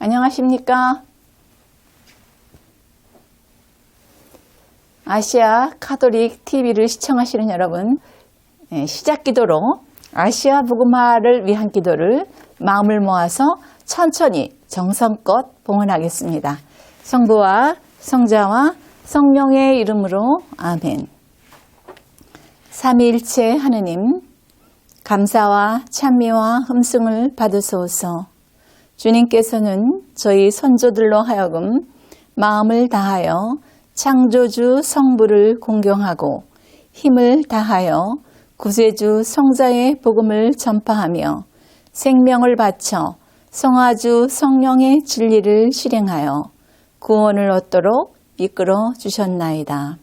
안녕하십니까? 아시아 카톨릭 TV를 시청하시는 여러분, 시작 기도로 아시아 복음화를 위한 기도를 마음을 모아서 천천히 정성껏 봉헌하겠습니다. 성부와 성자와 성령의 이름으로 아멘. 삼위일체 하느님, 감사와 찬미와 흠승을 받으소서. 주님께서는 저희 선조들로 하여금 마음을 다하여 창조주 성부를 공경하고 힘을 다하여 구세주 성자의 복음을 전파하며 생명을 바쳐 성화주 성령의 진리를 실행하여 구원을 얻도록 이끌어 주셨나이다.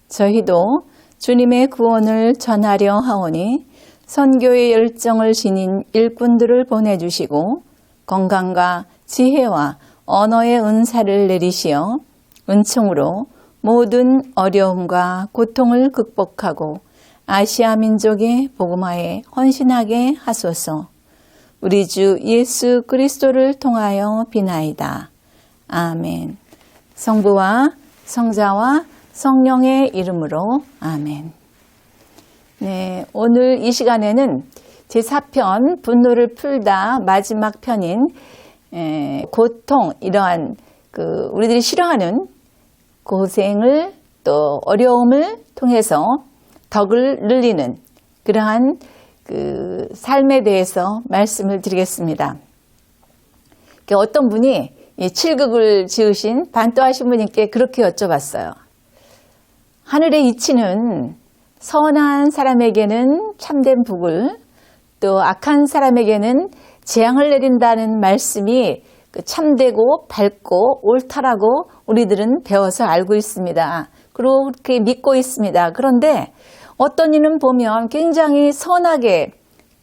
저희도 주님의 구원을 전하려 하오니 선교의 열정을 지닌 일꾼들을 보내주시고 건강과 지혜와 언어의 은사를 내리시어 은총으로 모든 어려움과 고통을 극복하고 아시아 민족의 복음화에 헌신하게 하소서. 우리 주 예수 그리스도를 통하여 비나이다. 아멘. 성부와 성자와 성령의 이름으로 아멘. 네, 오늘 이 시간에는 제4편 분노를 풀다 마지막 편인 고통, 이러한 우리들이 싫어하는 고생을 또 어려움을 통해서 덕을 늘리는 그러한 삶에 대해서 말씀을 드리겠습니다. 어떤 분이 7극을 지으신 반또하 신부님께 그렇게 여쭤봤어요. 하늘의 이치는 선한 사람에게는 참된 복을, 또 악한 사람에게는 재앙을 내린다는 말씀이 참되고 밝고 옳다라고 우리들은 배워서 알고 있습니다. 그리고 그렇게 믿고 있습니다. 그런데 어떤 이는 보면 굉장히 선하게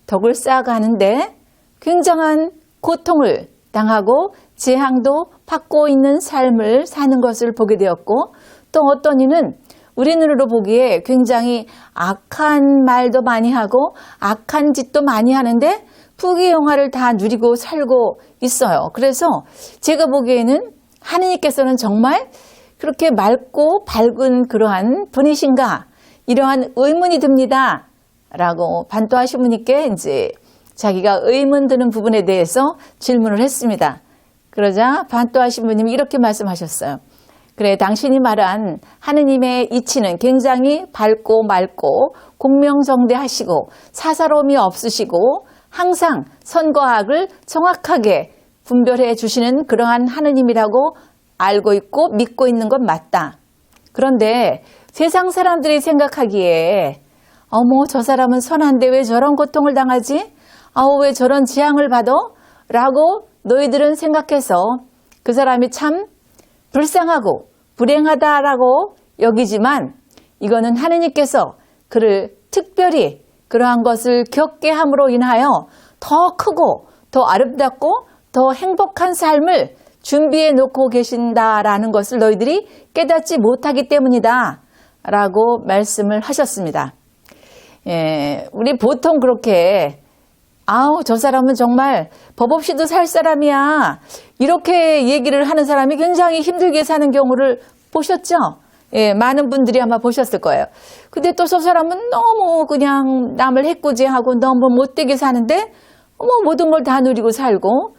덕을 쌓아가는데 굉장한 고통을 당하고 재앙도 받고 있는 삶을 사는 것을 보게 되었고, 또 어떤 이는 우리 눈으로 보기에 굉장히 악한 말도 많이 하고 악한 짓도 많이 하는데 부귀영화를 다 누리고 살고 있어요. 그래서 제가 보기에는 하느님께서는 정말 그렇게 맑고 밝은 그러한 분이신가, 이러한 의문이 듭니다. 라고 반또하 신부님께 이제 자기가 의문 드는 부분에 대해서 질문을 했습니다. 그러자 반또하 신부님이 이렇게 말씀하셨어요. 그래, 당신이 말한 하느님의 이치는 굉장히 밝고 맑고 공명정대하시고 사사로움이 없으시고 항상 선과 악을 정확하게 분별해 주시는 그러한 하느님이라고 알고 있고 믿고 있는 건 맞다. 그런데 세상 사람들이 생각하기에 어머, 저 사람은 선한데 왜 저런 고통을 당하지? 왜 저런 재앙을 받아? 라고 너희들은 생각해서 그 사람이 참 불쌍하고 불행하다라고 여기지만, 이거는 하느님께서 그를 특별히 그러한 것을 겪게 함으로 인하여 더 크고 더 아름답고 더 행복한 삶을 준비해 놓고 계신다라는 것을 너희들이 깨닫지 못하기 때문이다 라고 말씀을 하셨습니다. 우리 보통 그렇게 저 사람은 정말 법 없이도 살 사람이야, 이렇게 얘기를 하는 사람이 굉장히 힘들게 사는 경우를 보셨죠? 많은 분들이 아마 보셨을 거예요. 근데 또 저 사람은 너무 그냥 남을 해코지하고 너무 못되게 사는데 모든 걸 다 누리고 살고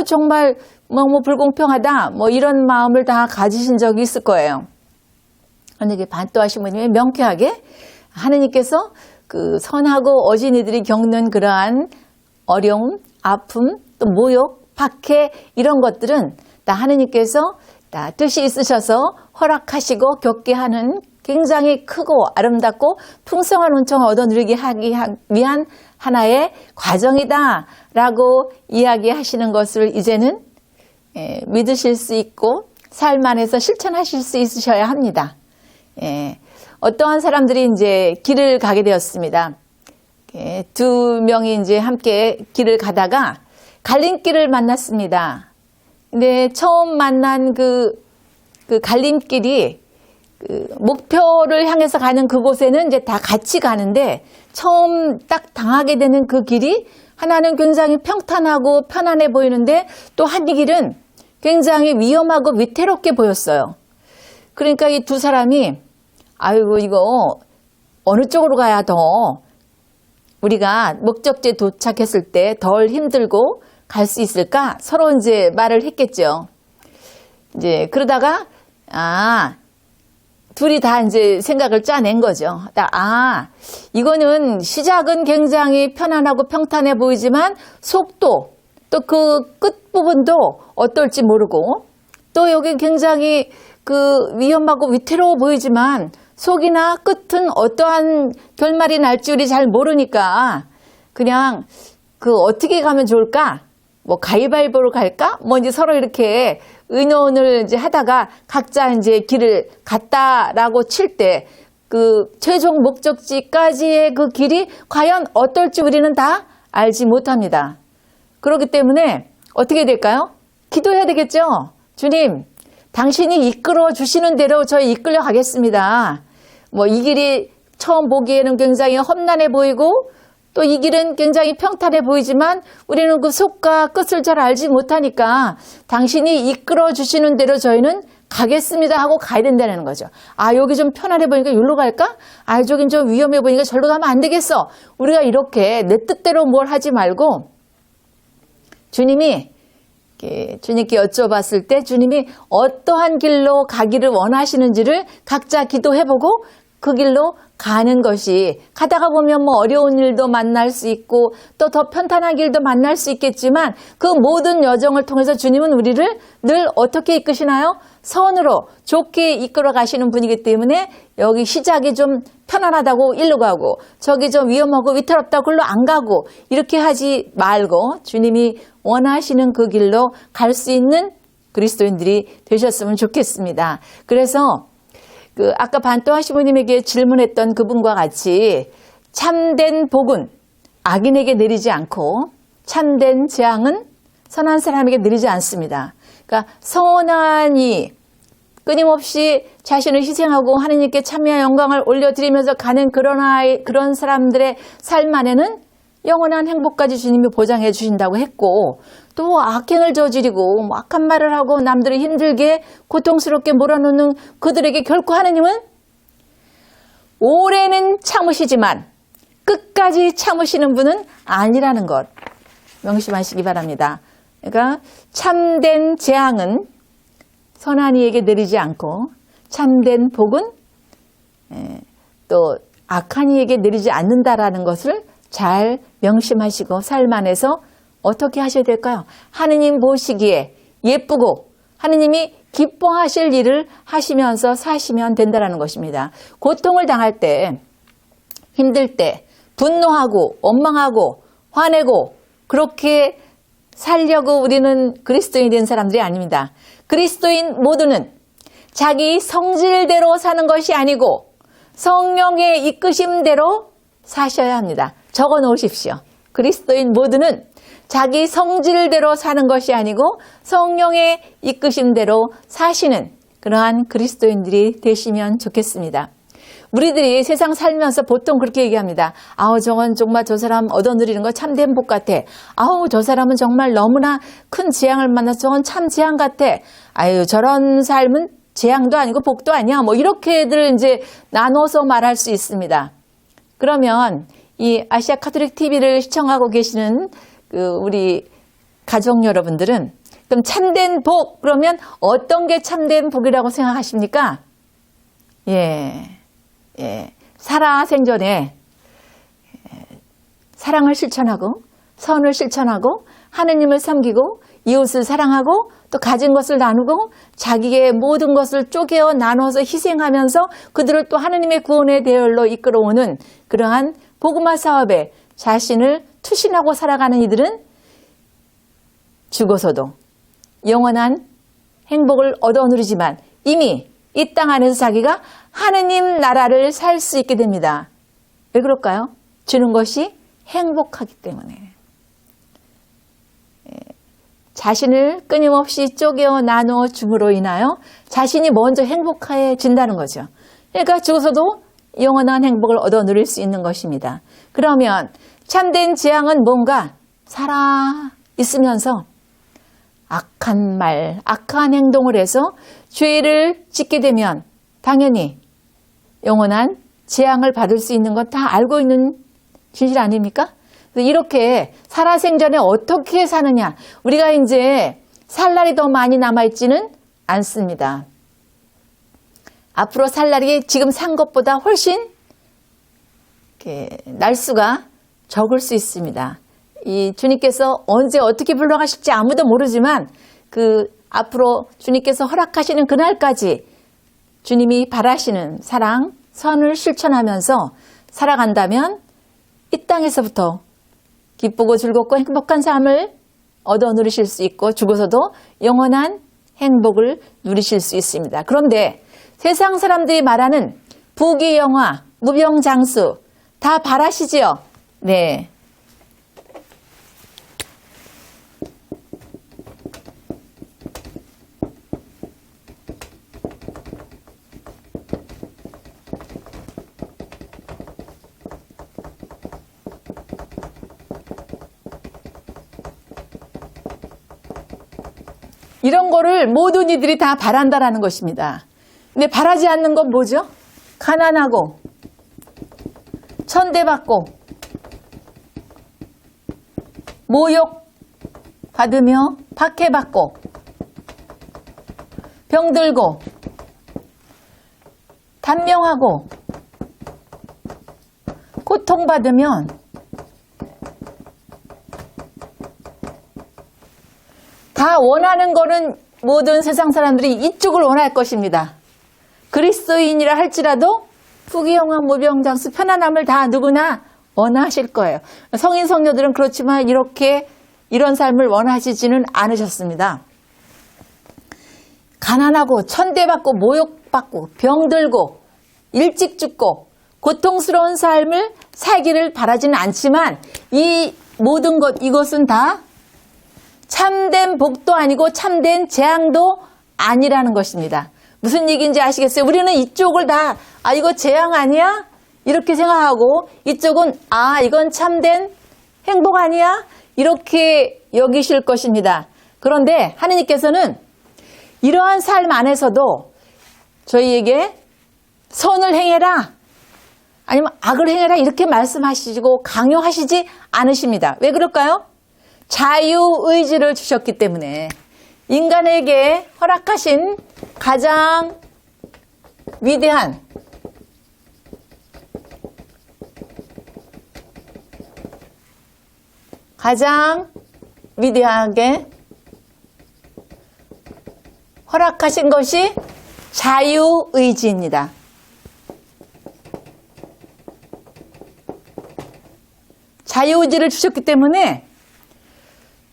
정말 너무 불공평하다, 이런 마음을 다 가지신 적이 있을 거예요. 그런데 반또하 신부님이 명쾌하게 하느님께서 그 선하고 어진이들이 겪는 그러한 어려움, 아픔, 또 모욕, 박해, 이런 것들은 다 하느님께서 다 뜻이 있으셔서 허락하시고 겪게 하는 굉장히 크고 아름답고 풍성한 은총을 얻어 누리게 하기 위한 하나의 과정이다 라고 이야기하시는 것을 이제는 믿으실 수 있고 삶 안에서 실천하실 수 있으셔야 합니다. 어떠한 사람들이 이제 길을 가게 되었습니다. 두 명이 이제 함께 길을 가다가 갈림길을 만났습니다. 근데 처음 만난 그 갈림길이 목표를 향해서 가는 그곳에는 이제 다 같이 가는데 처음 딱 당하게 되는 그 길이 하나는 굉장히 평탄하고 편안해 보이는데 또 한 길은 굉장히 위험하고 위태롭게 보였어요. 그러니까 이 두 사람이 아이고 이거 어느 쪽으로 가야 더 우리가 목적지에 도착했을 때 덜 힘들고 갈 수 있을까? 서로 이제 말을 했겠죠. 이제 그러다가 둘이 다 이제 생각을 짜낸 거죠. 이거는 시작은 굉장히 편안하고 평탄해 보이지만 속도 또 그 끝부분도 어떨지 모르고 또 여기 굉장히 그 위험하고 위태로워 보이지만 속이나 끝은 어떠한 결말이 날지 우리 잘 모르니까 그냥 그 어떻게 가면 좋을까? 뭐 가위바위보로 갈까? 뭐 이제 서로 이렇게 의논을 이제 하다가 각자 이제 길을 갔다라고 칠 때 그 최종 목적지까지의 그 길이 과연 어떨지 우리는 다 알지 못합니다. 그렇기 때문에 어떻게 될까요? 기도해야 되겠죠? 주님, 당신이 이끌어 주시는 대로 저희 이끌려 가겠습니다. 뭐 이 길이 처음 보기에는 굉장히 험난해 보이고 또 이 길은 굉장히 평탄해 보이지만 우리는 그 속과 끝을 잘 알지 못하니까 당신이 이끌어 주시는 대로 저희는 가겠습니다 하고 가야 된다는 거죠. 여기 좀 편안해 보니까 여기로 갈까? 저긴 좀 위험해 보니까 절로 가면 안 되겠어. 우리가 이렇게 내 뜻대로 뭘 하지 말고 주님께 여쭤봤을 때 주님이 어떠한 길로 가기를 원하시는지를 각자 기도해보고 그 길로 가는 것이 가다가 보면 뭐 어려운 일도 만날 수 있고 또 더 편탄한 길도 만날 수 있겠지만 그 모든 여정을 통해서 주님은 우리를 늘 어떻게 이끄시나요? 선으로 좋게 이끌어 가시는 분이기 때문에 여기 시작이 좀 편안하다고 일로 가고 저기 좀 위험하고 위태롭다고 글로 안 가고 이렇게 하지 말고 주님이 원하시는 그 길로 갈 수 있는 그리스도인들이 되셨으면 좋겠습니다. 그래서 아까 반또하 시부님에게 질문했던 그분과 같이 참된 복은 악인에게 내리지 않고 참된 재앙은 선한 사람에게 내리지 않습니다. 그러니까 선한이 끊임없이 자신을 희생하고 하느님께 참여와 영광을 올려드리면서 가는 그런 사람들의 삶 안에는 영원한 행복까지 주님이 보장해 주신다고 했고 또 악행을 저지르고 악한 말을 하고 남들을 힘들게 고통스럽게 몰아넣는 그들에게 결코 하느님은 오래는 참으시지만 끝까지 참으시는 분은 아니라는 것 명심하시기 바랍니다. 그러니까 참된 재앙은 선한 이에게 내리지 않고 참된 복은 또 악한 이에게 내리지 않는다라는 것을 잘 명심하시고 삶 안에서 어떻게 하셔야 될까요? 하느님 보시기에 예쁘고 하느님이 기뻐하실 일을 하시면서 사시면 된다는 것입니다. 고통을 당할 때, 힘들 때, 분노하고 원망하고 화내고 그렇게 살려고 우리는 그리스도인이 된 사람들이 아닙니다. 그리스도인 모두는 자기 성질대로 사는 것이 아니고 성령의 이끄심대로 사셔야 합니다. 적어 놓으십시오. 그리스도인 모두는 자기 성질대로 사는 것이 아니고 성령의 이끄심대로 사시는 그러한 그리스도인들이 되시면 좋겠습니다. 우리들이 세상 살면서 보통 그렇게 얘기합니다. 저건 정말 저 사람 얻어누리는 거 참된 복 같아. 저 사람은 정말 너무나 큰 재앙을 만나서 저건 참 재앙 같아. 저런 삶은 재앙도 아니고 복도 아니야. 뭐 이렇게들 이제 나눠서 말할 수 있습니다. 그러면 이 아시아 카톨릭 TV를 시청하고 계시는 우리 가족 여러분들은 그럼 참된 복 그러면 어떤 게 참된 복이라고 생각하십니까? 살아생전에 사랑을 실천하고 선을 실천하고 하느님을 섬기고 이웃을 사랑하고 또 가진 것을 나누고 자기의 모든 것을 쪼개어 나눠서 희생하면서 그들을 또 하느님의 구원의 대열로 이끌어오는 그러한 복음화 사업에 자신을 투신하고 살아가는 이들은 죽어서도 영원한 행복을 얻어 누리지만 이미 이 땅 안에서 자기가 하느님 나라를 살 수 있게 됩니다. 왜 그럴까요? 주는 것이 행복하기 때문에. 자신을 끊임없이 쪼개어 나누어 줌으로 인하여 자신이 먼저 행복해진다는 거죠. 그러니까 죽어서도 영원한 행복을 얻어 누릴 수 있는 것입니다. 그러면 참된 재앙은 뭔가? 살아 있으면서 악한 말, 악한 행동을 해서 죄를 짓게 되면 당연히 영원한 재앙을 받을 수 있는 건 다 알고 있는 진실 아닙니까? 이렇게 살아생전에 어떻게 사느냐, 우리가 이제 살 날이 더 많이 남아있지는 않습니다. 앞으로 살 날이 지금 산 것보다 훨씬 날수가 적을 수 있습니다. 이 주님께서 언제 어떻게 불러가실지 아무도 모르지만 앞으로 주님께서 허락하시는 그날까지 주님이 바라시는 사랑, 선을 실천하면서 살아간다면 이 땅에서부터 기쁘고 즐겁고 행복한 삶을 얻어 누리실 수 있고 죽어서도 영원한 행복을 누리실 수 있습니다. 그런데 세상 사람들이 말하는 부귀영화, 무병장수 다 바라시지요? 네. 이런 거를 모든 이들이 다 바란다라는 것입니다. 근데 바라지 않는 건 뭐죠? 가난하고 천대받고 모욕받으며 박해받고 병들고 단명하고 고통받으면 다 원하는 거는 모든 세상 사람들이 이쪽을 원할 것입니다. 그리스도인이라 할지라도 부귀영화 무병장수 편안함을 다 누구나 원하실 거예요. 성인 성녀들은 그렇지만 이런 삶을 원하시지는 않으셨습니다. 가난하고 천대받고 모욕받고 병들고 일찍 죽고 고통스러운 삶을 살기를 바라지는 않지만 이 모든 이것은 다 참된 복도 아니고 참된 재앙도 아니라는 것입니다. 무슨 얘기인지 아시겠어요? 우리는 이쪽을 다 이거 재앙 아니야? 이렇게 생각하고 이쪽은 이건 참된 행복 아니야? 이렇게 여기실 것입니다. 그런데 하느님께서는 이러한 삶 안에서도 저희에게 선을 행해라 아니면 악을 행해라 이렇게 말씀하시고 강요하시지 않으십니다. 왜 그럴까요? 자유의지를 주셨기 때문에 인간에게 허락하신 가장 위대한 위대하게 허락하신 것이 자유의지입니다. 자유의지를 주셨기 때문에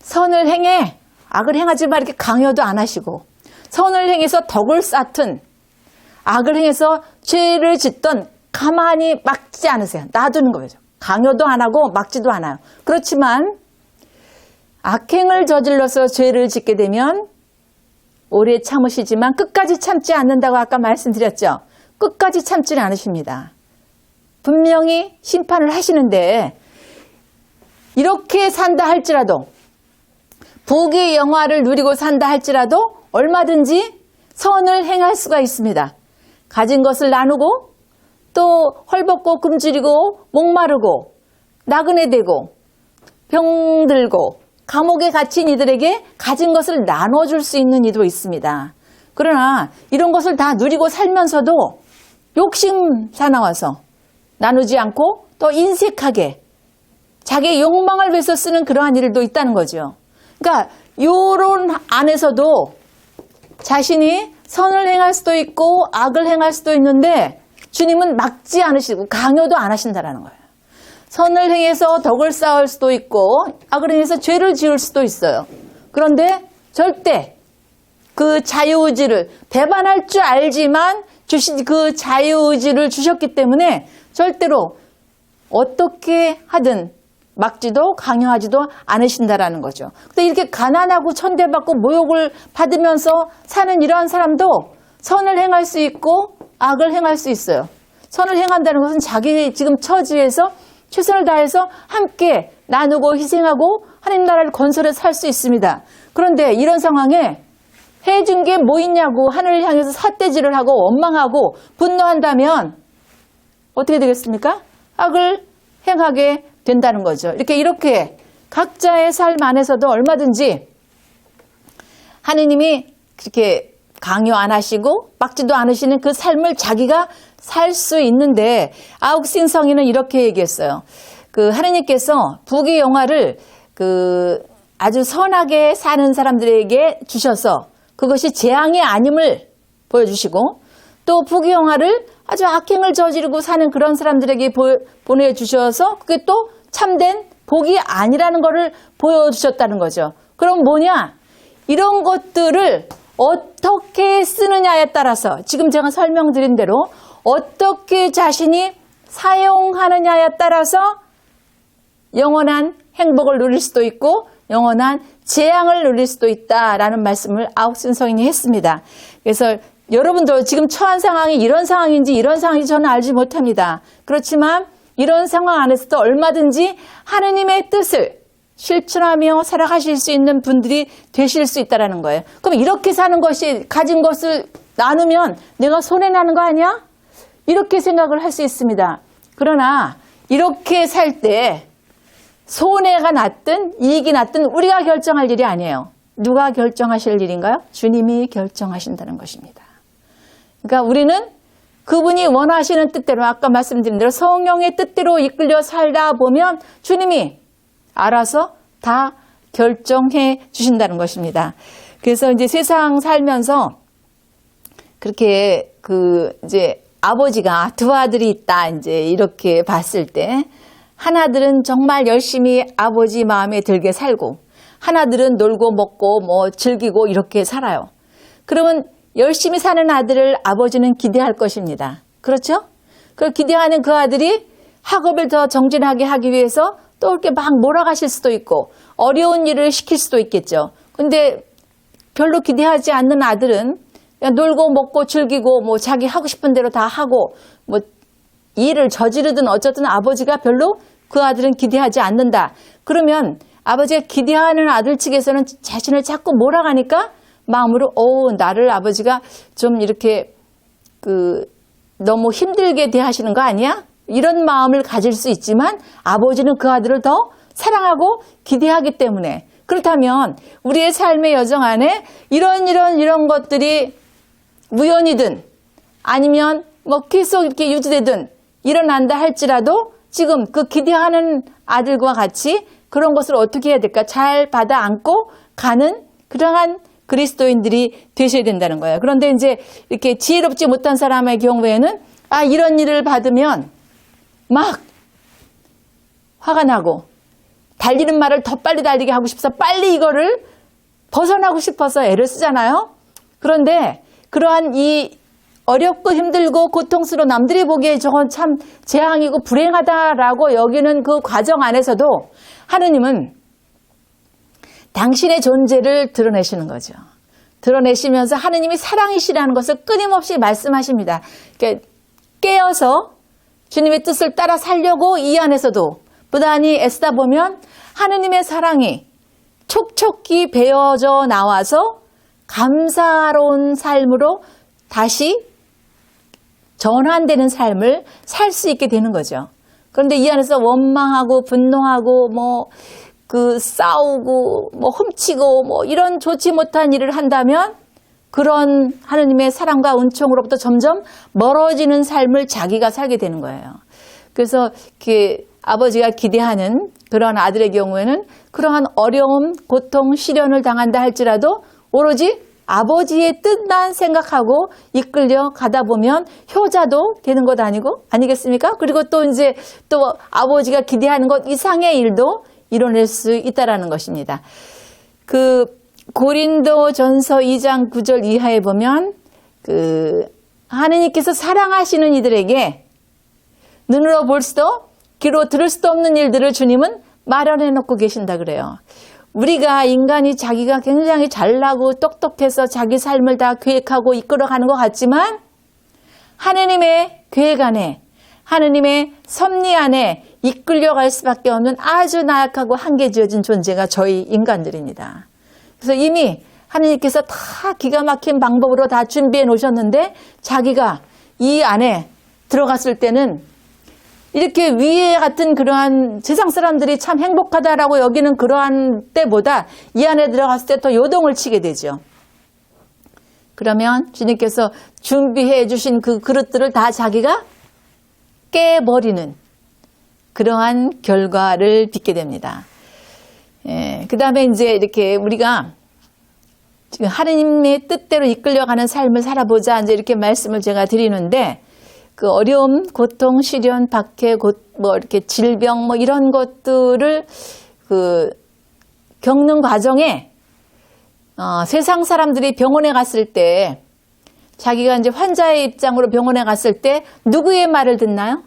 선을 행해 악을 행하지 마 이렇게 강요도 안 하시고 선을 행해서 덕을 쌓든 악을 행해서 죄를 짓던 가만히 막지 않으세요. 놔두는 거죠. 강요도 안 하고 막지도 않아요. 그렇지만 악행을 저질러서 죄를 짓게 되면 오래 참으시지만 끝까지 참지 않는다고 아까 말씀드렸죠. 끝까지 참지는 않으십니다. 분명히 심판을 하시는데 이렇게 산다 할지라도 부귀 영화를 누리고 산다 할지라도 얼마든지 선을 행할 수가 있습니다. 가진 것을 나누고 또 헐벗고 굶주리고 목마르고 나그네 되고 병들고 감옥에 갇힌 이들에게 가진 것을 나눠줄 수 있는 이도 있습니다. 그러나 이런 것을 다 누리고 살면서도 욕심 사나워서 나누지 않고 또 인색하게 자기의 욕망을 위해서 쓰는 그러한 일도 있다는 거죠. 그러니까 이런 안에서도 자신이 선을 행할 수도 있고 악을 행할 수도 있는데 주님은 막지 않으시고 강요도 안 하신다는 거예요. 선을 행해서 덕을 쌓을 수도 있고 악을 행해서 죄를 지을 수도 있어요. 그런데 절대 그 자유의지를 배반할 줄 알지만 주신 그 자유의지를 주셨기 때문에 절대로 어떻게 하든 막지도 강요하지도 않으신다라는 거죠. 근데 이렇게 가난하고 천대받고 모욕을 받으면서 사는 이러한 사람도 선을 행할 수 있고 악을 행할 수 있어요. 선을 행한다는 것은 자기 지금 처지에서 최선을 다해서 함께 나누고 희생하고 하나님 나라를 건설해서 살 수 있습니다. 그런데 이런 상황에 해준 게 뭐 있냐고 하늘을 향해서 삿대질을 하고 원망하고 분노한다면 어떻게 되겠습니까? 악을 행하게 된다는 거죠. 이렇게 각자의 삶 안에서도 얼마든지 하느님이 그렇게 강요 안 하시고 막지도 않으시는 그 삶을 자기가 살 수 있는데 아욱신 성인은 이렇게 얘기했어요. 하느님께서 부귀 영화를 아주 선하게 사는 사람들에게 주셔서 그것이 재앙이 아님을 보여주시고 또 부귀 영화를 아주 악행을 저지르고 사는 그런 사람들에게 보내주셔서 그게 또 참된 복이 아니라는 것을 보여주셨다는 거죠. 그럼 뭐냐? 이런 것들을 어떻게 쓰느냐에 따라서 지금 제가 설명드린 대로 어떻게 자신이 사용하느냐에 따라서 영원한 행복을 누릴 수도 있고 영원한 재앙을 누릴 수도 있다라는 말씀을 아욱슨 성인이 했습니다. 그래서 여러분도 지금 처한 상황이 이런 상황인지 저는 알지 못합니다. 그렇지만 이런 상황 안에서도 얼마든지 하느님의 뜻을 실천하며 살아가실 수 있는 분들이 되실 수 있다는 거예요. 그럼 이렇게 사는 것이 가진 것을 나누면 내가 손해나는 거 아니야? 이렇게 생각을 할 수 있습니다. 그러나 이렇게 살 때 손해가 났든 이익이 났든 우리가 결정할 일이 아니에요. 누가 결정하실 일인가요? 주님이 결정하신다는 것입니다. 그러니까 우리는 그분이 원하시는 뜻대로 아까 말씀드린 대로 성령의 뜻대로 이끌려 살다 보면 주님이 알아서 다 결정해 주신다는 것입니다. 그래서 이제 세상 살면서 그렇게 이제 아버지가 두 아들이 있다 이제 이렇게 봤을 때 하나들은 정말 열심히 아버지 마음에 들게 살고 하나들은 놀고 먹고 뭐 즐기고 이렇게 살아요. 그러면 열심히 사는 아들을 아버지는 기대할 것입니다. 그렇죠? 그걸 기대하는 그 아들이 학업을 더 정진하게 하기 위해서 또 이렇게 막 몰아가실 수도 있고 어려운 일을 시킬 수도 있겠죠. 근데 별로 기대하지 않는 아들은 그냥 놀고 먹고 즐기고 뭐 자기 하고 싶은 대로 다 하고 뭐 일을 저지르든 어쨌든 아버지가 별로 그 아들은 기대하지 않는다. 그러면 아버지가 기대하는 아들 측에서는 자신을 자꾸 몰아가니까 마음으로 나를 아버지가 좀 이렇게 너무 힘들게 대하시는 거 아니야? 이런 마음을 가질 수 있지만 아버지는 그 아들을 더 사랑하고 기대하기 때문에 그렇다면 우리의 삶의 여정 안에 이런 것들이 우연이든 아니면 뭐 계속 이렇게 유지되든 일어난다 할지라도 지금 그 기대하는 아들과 같이 그런 것을 어떻게 해야 될까? 잘 받아 안고 가는 그러한 그리스도인들이 되셔야 된다는 거예요. 그런데 이제 이렇게 지혜롭지 못한 사람의 경우에는 이런 일을 받으면 막 화가 나고 달리는 말을 더 빨리 달리게 하고 싶어서 빨리 이거를 벗어나고 싶어서 애를 쓰잖아요. 그런데 그러한 이 어렵고 힘들고 고통스러운 남들이 보기에 저건 참 재앙이고 불행하다라고 여기는 그 과정 안에서도 하느님은 당신의 존재를 드러내시는 거죠. 드러내시면서 하느님이 사랑이시라는 것을 끊임없이 말씀하십니다. 그러니까 깨어서 주님의 뜻을 따라 살려고 이 안에서도 부단히 애쓰다 보면 하느님의 사랑이 촉촉히 배어져 나와서 감사로운 삶으로 다시 전환되는 삶을 살 수 있게 되는 거죠. 그런데 이 안에서 원망하고 분노하고 싸우고 훔치고 이런 좋지 못한 일을 한다면 그런 하느님의 사랑과 은총으로부터 점점 멀어지는 삶을 자기가 살게 되는 거예요. 그래서 아버지가 기대하는 그런 아들의 경우에는 그러한 어려움, 고통, 시련을 당한다 할지라도 오로지 아버지의 뜻만 생각하고 이끌려 가다 보면 효자도 되는 것 아니겠습니까? 그리고 또 아버지가 기대하는 것 이상의 일도 이뤄낼 수 있다라는 것입니다. 고린도전서 2장 9절 이하에 보면 하느님께서 사랑하시는 이들에게 눈으로 볼 수도 귀로 들을 수도 없는 일들을 주님은 마련해 놓고 계신다 그래요. 우리가 인간이 자기가 굉장히 잘나고 똑똑해서 자기 삶을 다 계획하고 이끌어가는 것 같지만 하느님의 계획 안에 하느님의 섭리 안에 이끌려갈 수밖에 없는 아주 나약하고 한계 지어진 존재가 저희 인간들입니다. 그래서 이미 하느님께서 다 기가 막힌 방법으로 다 준비해 놓으셨는데 자기가 이 안에 들어갔을 때는 이렇게 위에 같은 그러한 세상 사람들이 참 행복하다라고 여기는 그러한 때보다 이 안에 들어갔을 때 더 요동을 치게 되죠. 그러면 주님께서 준비해 주신 그 그릇들을 다 자기가 깨버리는 그러한 결과를 빚게 됩니다. 그 다음에 이제 이렇게 우리가 지금 하느님의 뜻대로 이끌려가는 삶을 살아보자 이제 이렇게 말씀을 제가 드리는데 그 어려움, 고통, 시련, 박해, 뭐 이렇게 질병 뭐 이런 것들을 그 겪는 과정에 세상 사람들이 병원에 갔을 때 자기가 이제 환자의 입장으로 병원에 갔을 때 누구의 말을 듣나요?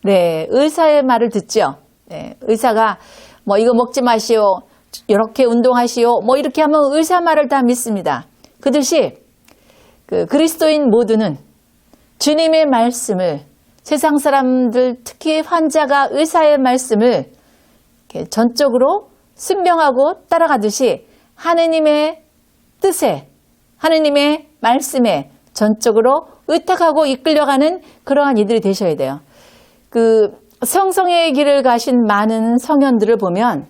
네, 의사의 말을 듣죠. 네, 의사가 뭐 이거 먹지 마시오, 이렇게 운동하시오, 뭐 이렇게 하면 의사 말을 다 믿습니다. 그듯이 그 그리스도인 모두는 주님의 말씀을 세상 사람들 특히 환자가 의사의 말씀을 이렇게 전적으로 순명하고 따라가듯이 하느님의 뜻에 하느님의 말씀에 전적으로 의탁하고 이끌려가는 그러한 이들이 되셔야 돼요. 그 성성의 길을 가신 많은 성현들을 보면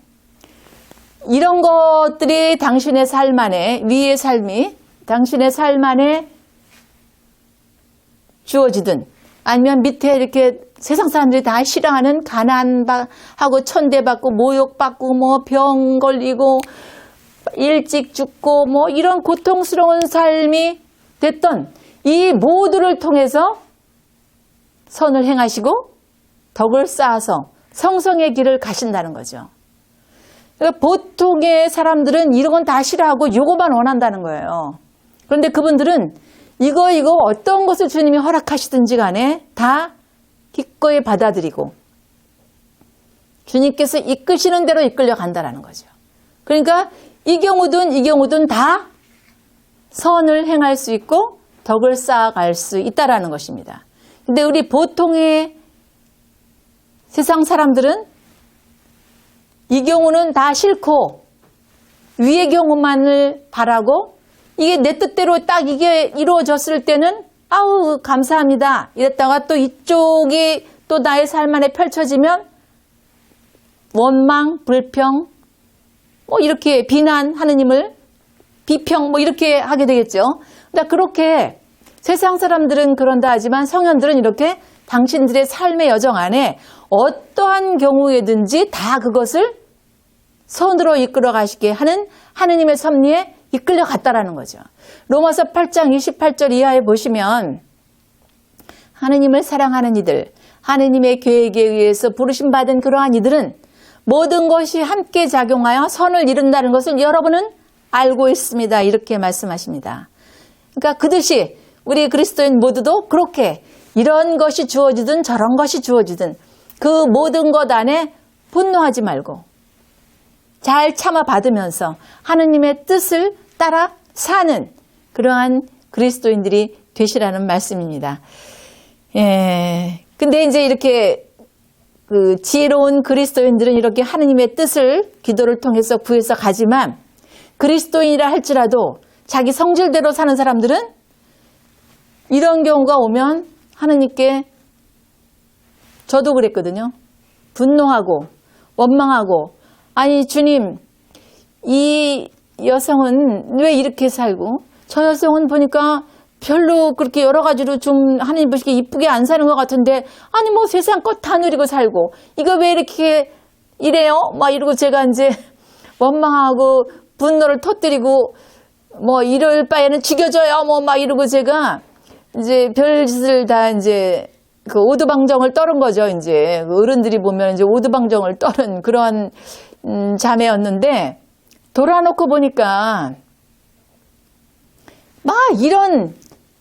이런 것들이 당신의 삶 안에 위의 삶이 당신의 삶 안에 주어지든 아니면 밑에 이렇게 세상 사람들이 다 싫어하는 가난하고 천대받고 모욕받고 뭐 병 걸리고 일찍 죽고 뭐 이런 고통스러운 삶이 됐던 이 모두를 통해서 선을 행하시고 덕을 쌓아서 성성의 길을 가신다는 거죠. 그러니까 보통의 사람들은 이런 건 다 싫어하고 요거만 원한다는 거예요. 그런데 그분들은 이거 어떤 것을 주님이 허락하시든지 간에 다 기꺼이 받아들이고 주님께서 이끄시는 대로 이끌려 간다는 거죠. 그러니까 이 경우든 다 선을 행할 수 있고 덕을 쌓아갈 수 있다라는 것입니다. 근데 우리 보통의 세상 사람들은 이 경우는 다 싫고 위의 경우만을 바라고 이게 내 뜻대로 딱 이게 이루어졌을 때는 아우 감사합니다 이랬다가 또 이쪽이 또 나의 삶 안에 펼쳐지면 원망, 불평 뭐 이렇게 비난 하느님을 비평 뭐 이렇게 하게 되겠죠. 그러니까 그렇게 세상 사람들은 그런다 하지만 성현들은 이렇게 당신들의 삶의 여정 안에 어떠한 경우에든지 다 그것을 선으로 이끌어 가시게 하는 하느님의 섭리에 이끌려 갔다라는 거죠. 로마서 8장 28절 이하에 보시면 하느님을 사랑하는 이들, 하느님의 계획에 의해서 부르심 받은 그러한 이들은 모든 것이 함께 작용하여 선을 이룬다는 것을 여러분은 알고 있습니다. 이렇게 말씀하십니다. 그러니까 그듯이 우리 그리스도인 모두도 그렇게 이런 것이 주어지든 저런 것이 주어지든 그 모든 것 안에 분노하지 말고 잘 참아 받으면서 하느님의 뜻을 따라 사는 그러한 그리스도인들이 되시라는 말씀입니다. 예. 근데 이제 이렇게 그 지혜로운 그리스도인들은 이렇게 하느님의 뜻을 기도를 통해서 구해서 가지만 그리스도인이라 할지라도 자기 성질대로 사는 사람들은 이런 경우가 오면 하느님께 저도 그랬거든요. 분노하고 원망하고 아니 주님 이 여성은 왜 이렇게 살고 저 여성은 보니까 별로 그렇게 여러 가지로 좀 하나님 보시기에 이쁘게 안 사는 것 같은데 아니 뭐 세상 것 다 누리고 살고 이거 왜 이렇게 이래요? 막 이러고 제가 이제 원망하고 분노를 터뜨리고 뭐 이럴 바에는 죽여줘요 뭐 막 이러고 제가 이제 별짓을 다 이제 그 오두방정을 떨은 거죠. 이제 그 어른들이 보면 이제 오두방정을 떨은 그런 자매였는데 돌아놓고 보니까 막 이런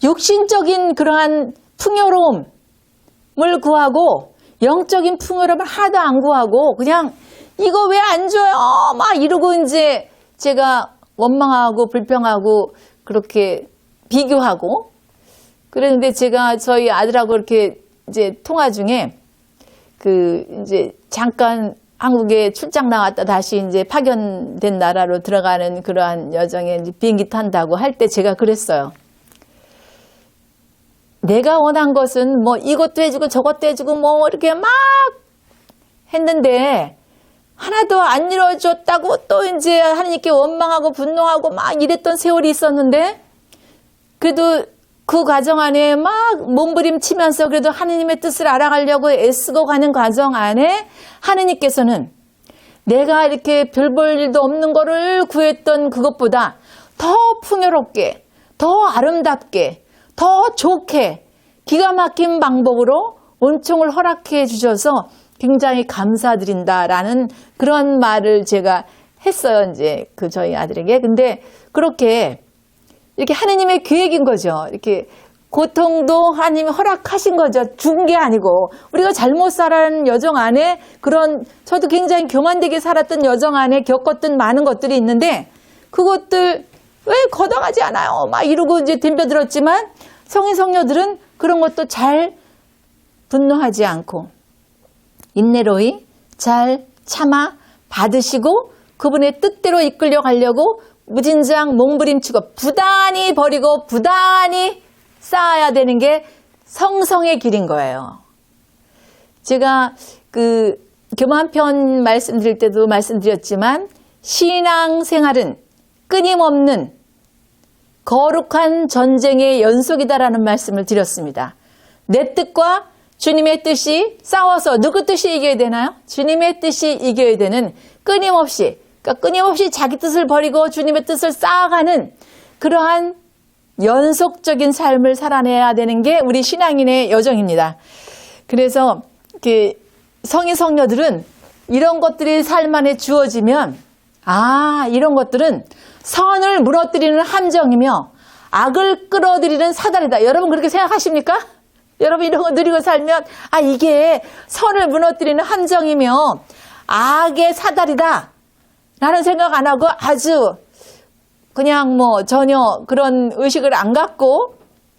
육신적인 그러한 풍요로움을 구하고 영적인 풍요로움을 하나도 안 구하고 그냥 이거 왜 안 줘요? 막 이러고 이제 제가 원망하고 불평하고 그렇게 비교하고 그랬는데 제가 저희 아들하고 이렇게 이제 통화 중에 이제 잠깐 한국에 출장 나왔다 다시 이제 파견된 나라로 들어가는 그러한 여정에 이제 비행기 탄다고 할 때 제가 그랬어요. 내가 원한 것은 뭐 이것도 해주고 저것도 해주고 뭐 이렇게 막 했는데 하나도 안 이루어졌다고 또 이제 하나님께 원망하고 분노하고 막 이랬던 세월이 있었는데 그래도 그 과정 안에 막 몸부림치면서 그래도 하나님의 뜻을 알아가려고 애쓰고 가는 과정 안에 하나님께서는 내가 이렇게 별 볼 일도 없는 거를 구했던 그것보다 더 풍요롭게, 더 아름답게, 더 좋게 기가 막힌 방법으로 은총을 허락해 주셔서 굉장히 감사드린다라는 그런 말을 제가 했어요. 이제 저희 아들에게. 근데 그렇게 이렇게 하느님의 계획인 거죠. 이렇게 고통도 하나님이 허락하신 거죠. 준 게 아니고 우리가 잘못 살아가는 여정 안에 저도 굉장히 교만되게 살았던 여정 안에 겪었던 많은 것들이 있는데 그것들 왜 거당하지 않아요? 막 이러고 이제 덤벼들었지만 성인 성녀들은 그런 것도 잘 분노하지 않고 인내로이 잘 참아 받으시고 그분의 뜻대로 이끌려 가려고 무진장 몸부림치고 부단히 버리고 부단히 쌓아야 되는 게 성성의 길인 거예요. 제가 교만편 말씀드릴 때도 말씀드렸지만 신앙생활은 끊임없는 거룩한 전쟁의 연속이다라는 말씀을 드렸습니다. 내 뜻과 주님의 뜻이 싸워서 누구 뜻이 이겨야 되나요? 주님의 뜻이 이겨야 되는 끊임없이 자기 뜻을 버리고 주님의 뜻을 쌓아가는 그러한 연속적인 삶을 살아내야 되는 게 우리 신앙인의 여정입니다. 그래서 성인 성녀들은 이런 것들이 삶 안에 주어지면 이런 것들은 선을 무너뜨리는 함정이며 악을 끌어들이는 사다리다. 여러분 그렇게 생각하십니까? 여러분 이런 거 누리고 살면 이게 선을 무너뜨리는 함정이며 악의 사다리다 라는 생각 안 하고 아주 그냥 전혀 그런 의식을 안 갖고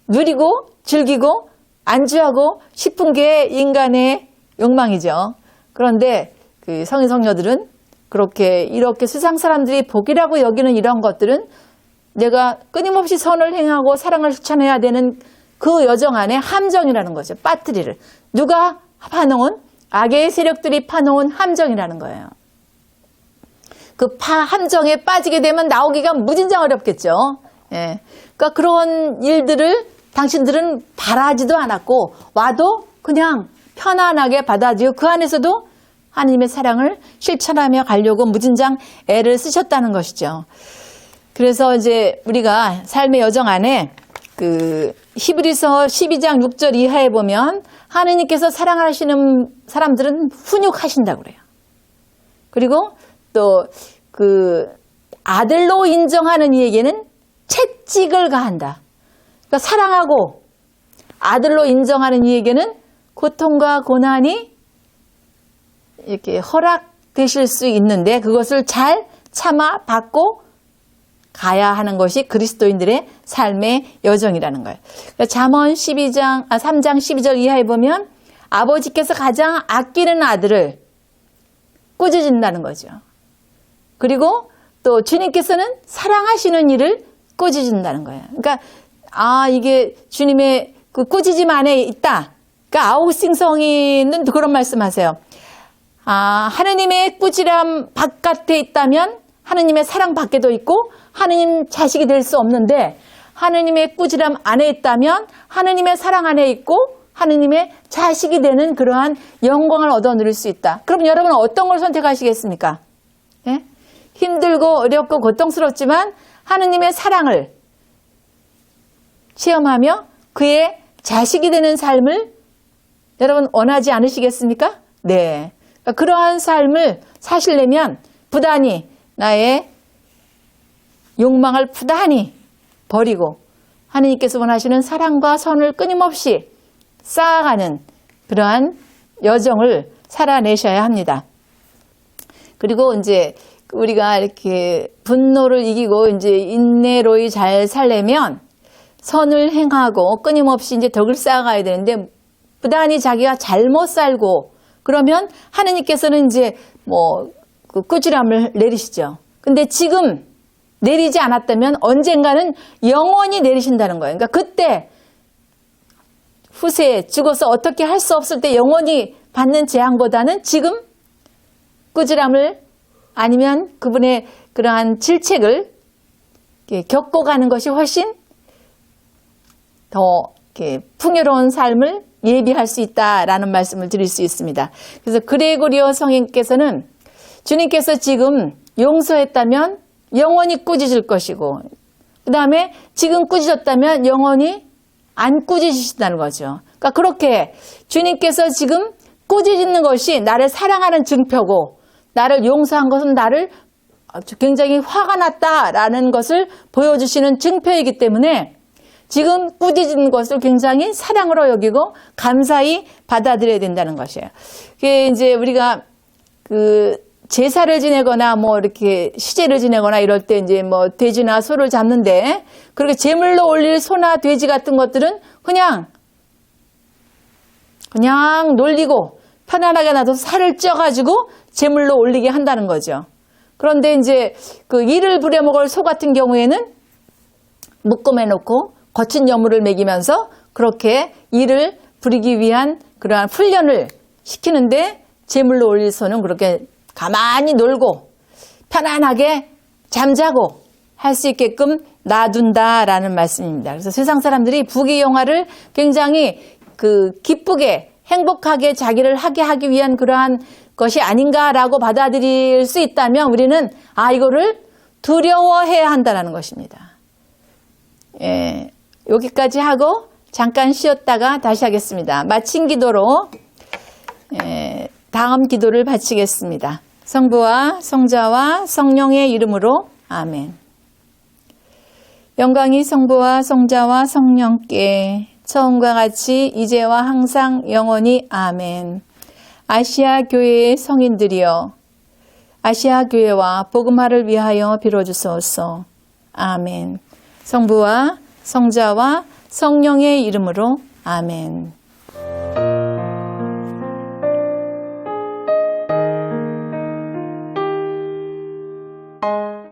누리고 즐기고 안주하고 싶은 게 인간의 욕망이죠. 그런데 성인 성녀들은 이렇게 세상 사람들이 복이라고 여기는 이런 것들은 내가 끊임없이 선을 행하고 사랑을 실천해야 되는 그 여정 안에 함정이라는 거죠. 빠뜨리를. 누가 파놓은 악의 세력들이 파놓은 함정이라는 거예요. 함정에 빠지게 되면 나오기가 무진장 어렵겠죠. 예. 그러니까 그런 일들을 당신들은 바라지도 않았고 와도 그냥 편안하게 받아들이고 그 안에서도 하나님의 사랑을 실천하며 가려고 무진장 애를 쓰셨다는 것이죠. 그래서 이제 우리가 삶의 여정 안에 히브리서 12장 6절 이하에 보면 하느님께서 사랑하시는 사람들은 훈육하신다고 그래요. 그리고 또 아들로 인정하는 이에게는 채찍을 가한다. 그러니까 사랑하고 아들로 인정하는 이에게는 고통과 고난이 이렇게 허락되실 수 있는데 그것을 잘 참아 받고 가야 하는 것이 그리스도인들의 삶의 여정이라는 거예요. 그러니까 잠언 3장 12절 이하에 보면 아버지께서 가장 아끼는 아들을 꾸짖는다는 거죠. 그리고 또 주님께서는 사랑하시는 이를 꾸짖는다는 거예요. 그러니까 이게 주님의 꾸짖음 안에 있다. 그러니까 아우싱성인은 그런 말씀하세요. 하느님의 꾸지람 바깥에 있다면 하느님의 사랑 밖에도 있고 하느님 자식이 될 수 없는데 하느님의 꾸지람 안에 있다면 하느님의 사랑 안에 있고 하느님의 자식이 되는 그러한 영광을 얻어 누릴 수 있다. 그럼 여러분은 어떤 걸 선택하시겠습니까? 예? 힘들고 어렵고 고통스럽지만 하느님의 사랑을 체험하며 그의 자식이 되는 삶을 여러분 원하지 않으시겠습니까? 네. 그러한 삶을 사시려면 부단히 나의 욕망을 부단히 버리고 하느님께서 원하시는 사랑과 선을 끊임없이 쌓아가는 그러한 여정을 살아내셔야 합니다. 그리고 이제 우리가 이렇게 분노를 이기고 이제 인내로이 잘 살려면 선을 행하고 끊임없이 이제 덕을 쌓아가야 되는데 부단히 자기가 잘못 살고 그러면 하느님께서는 이제 그 꾸지람을 내리시죠. 근데 지금 내리지 않았다면 언젠가는 영원히 내리신다는 거예요. 그러니까 그때 후세에 죽어서 어떻게 할 수 없을 때 영원히 받는 재앙보다는 지금 꾸지람을 아니면 그분의 그러한 질책을 겪고 가는 것이 훨씬 더 풍요로운 삶을 예비할 수 있다라는 말씀을 드릴 수 있습니다. 그래서 그레고리오 성인께서는 주님께서 지금 용서했다면 영원히 꾸짖을 것이고 그 다음에 지금 꾸짖었다면 영원히 안 꾸짖으신다는 거죠. 그러니까 그렇게 주님께서 지금 꾸짖는 것이 나를 사랑하는 증표고 나를 용서한 것은 나를 굉장히 화가 났다라는 것을 보여주시는 증표이기 때문에 지금 꾸짖는 것을 굉장히 사랑으로 여기고 감사히 받아들여야 된다는 것이에요. 그게 이제 우리가 그 제사를 지내거나 이렇게 시제를 지내거나 이럴 때 이제 돼지나 소를 잡는데 그렇게 제물로 올릴 소나 돼지 같은 것들은 그냥 놀리고 편안하게 놔둬서 살을 쪄가지고 제물로 올리게 한다는 거죠. 그런데 이제 그 이를 부려먹을 소 같은 경우에는 묶음해 놓고 거친 여물을 먹이면서 그렇게 이를 부리기 위한 그러한 훈련을 시키는데 제물로 올릴 소는 그렇게 가만히 놀고 편안하게 잠자고 할 수 있게끔 놔둔다라는 말씀입니다. 그래서 세상 사람들이 부귀영화를 굉장히 기쁘게 행복하게 자기를 하게 하기 위한 그러한 것이 아닌가라고 받아들일 수 있다면 우리는 이거를 두려워해야 한다는 것입니다. 여기까지 하고 잠깐 쉬었다가 다시 하겠습니다. 마친 기도로 다음 기도를 바치겠습니다. 성부와 성자와 성령의 이름으로 아멘. 영광이 성부와 성자와 성령께 처음과 같이 이제와 항상 영원히 아멘. 아시아 교회의 성인들이여 아시아 교회와 복음화를 위하여 빌어주소서. 아멘. 성부와 성자와 성령의 이름으로 아멘.